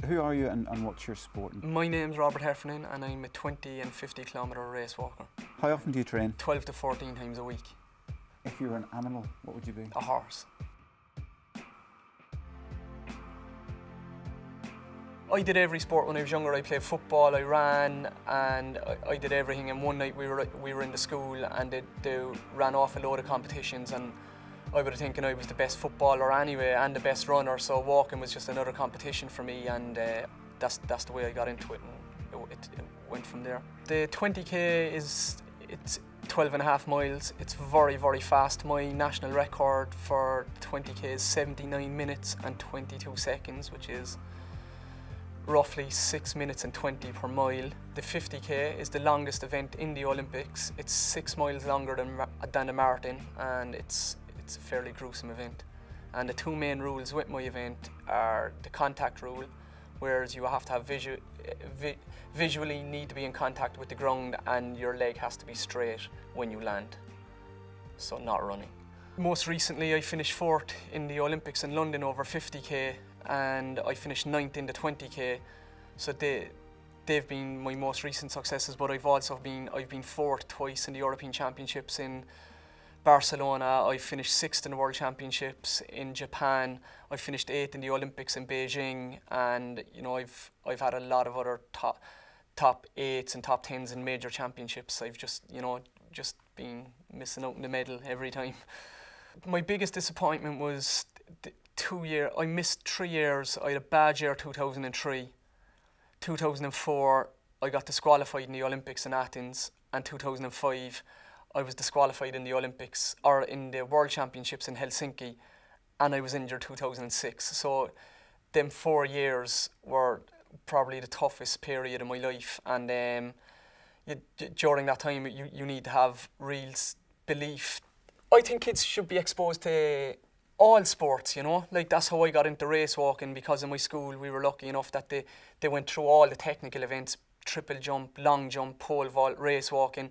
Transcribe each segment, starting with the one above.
Who are you and what's your sport? My name's Robert Heffernan and I'm a 20 and 50 kilometre race walker. How often do you train? 12 to 14 times a week. If you were an animal, what would you be? A horse. I did every sport when I was younger. I played football, I ran, and I did everything. And one night we were in the school and they ran off a load of competitions, and I was thinking I was the best footballer anyway and the best runner, so walking was just another competition for me, and that's the way I got into it, and it went from there. The 20k it's 12.5 miles. It's very, very fast. My national record for 20k is 79 minutes and 22 seconds, which is roughly 6 minutes and 20 per mile. The 50k is the longest event in the Olympics. It's 6 miles longer than a marathon, and it's a fairly gruesome event. And the two main rules with my event are the contact rule, whereas you have to have visually need to be in contact with the ground, and your leg has to be straight when you land, so not running. Most recently I finished 4th in the Olympics in London over 50k, and I finished 9th in the 20k, so they've been my most recent successes. But I've been 4th twice in the European Championships in Barcelona. I finished 6th in the World Championships in Japan. I finished 8th in the Olympics in Beijing, and you know I've had a lot of other top 8s and top 10s in major championships. I've just been missing out on the medal every time. My biggest disappointment was I missed 3 years. I had a bad year 2003. 2004 I got disqualified in the Olympics in Athens, and 2005 I was disqualified in the Olympics, or in the World Championships in Helsinki, and I was injured 2006. So them 4 years were probably the toughest period of my life, and during that time you need to have real belief. I think kids should be exposed to all sports, you know, like that's how I got into race walking, because in my school we were lucky enough that they went through all the technical events: triple jump, long jump, pole vault, race walking,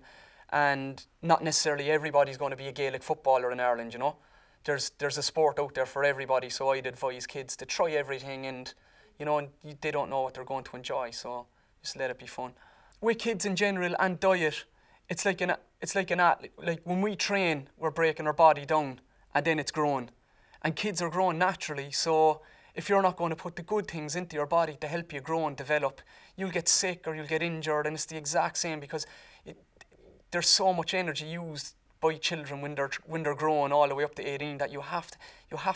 and not necessarily everybody's going to be a Gaelic footballer in Ireland, you know. There's a sport out there for everybody, so I'd advise kids to try everything, and you know, they don't know what they're going to enjoy, so just let it be fun. With kids in general and diet, it's like an athlete. Like when we train, we're breaking our body down and then it's growing. And kids are growing naturally, so if you're not going to put the good things into your body to help you grow and develop, you'll get sick or you'll get injured, and it's the exact same, because there's so much energy used by children when they're growing all the way up to 18 that you have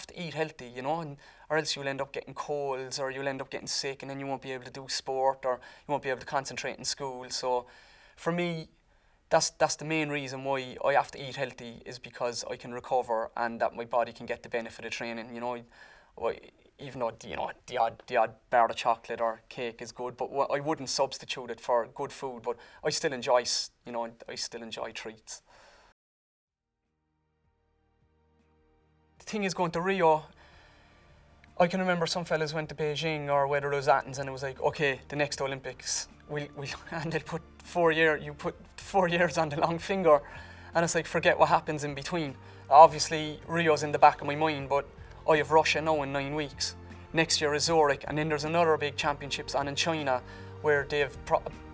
to eat healthy, you know, or else you'll end up getting colds, or you'll end up getting sick, and then you won't be able to do sport, or you won't be able to concentrate in school. So for me, that's the main reason why I have to eat healthy, is because I can recover and that my body can get the benefit of training. You know, even though the odd bar of chocolate or cake is good, but I wouldn't substitute it for good food. But I still enjoy treats. The thing is, going to Rio, I can remember some fellas went to Beijing, or whether it was Athens, and it was like, okay, the next Olympics, and they'll put 4 years, you put 4 years on the long finger, and it's like, forget what happens in between. Obviously, Rio's in the back of my mind, but I have Russia now in 9 weeks. Next year is Zurich, and then there's another big championships on in China, where they've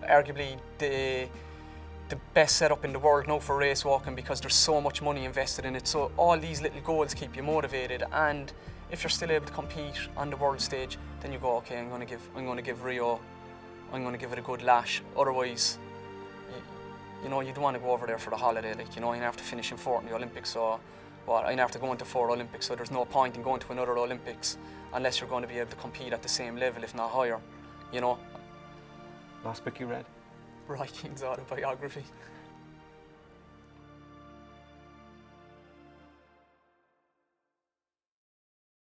arguably the best setup in the world now for race walking, because there's so much money invested in it. So all these little goals keep you motivated, and if you're still able to compete on the world stage, then you go, okay, I'm going to give Rio, I'm going to give it a good lash. Otherwise, you know, you don't want to go over there for the holiday. Like, you know, you have to finish in 4th in the Olympics, so I have to go into 4 Olympics, so there's no point in going to another Olympics unless you're going to be able to compete at the same level, if not higher, you know. Last book you read? Roy Keane's autobiography.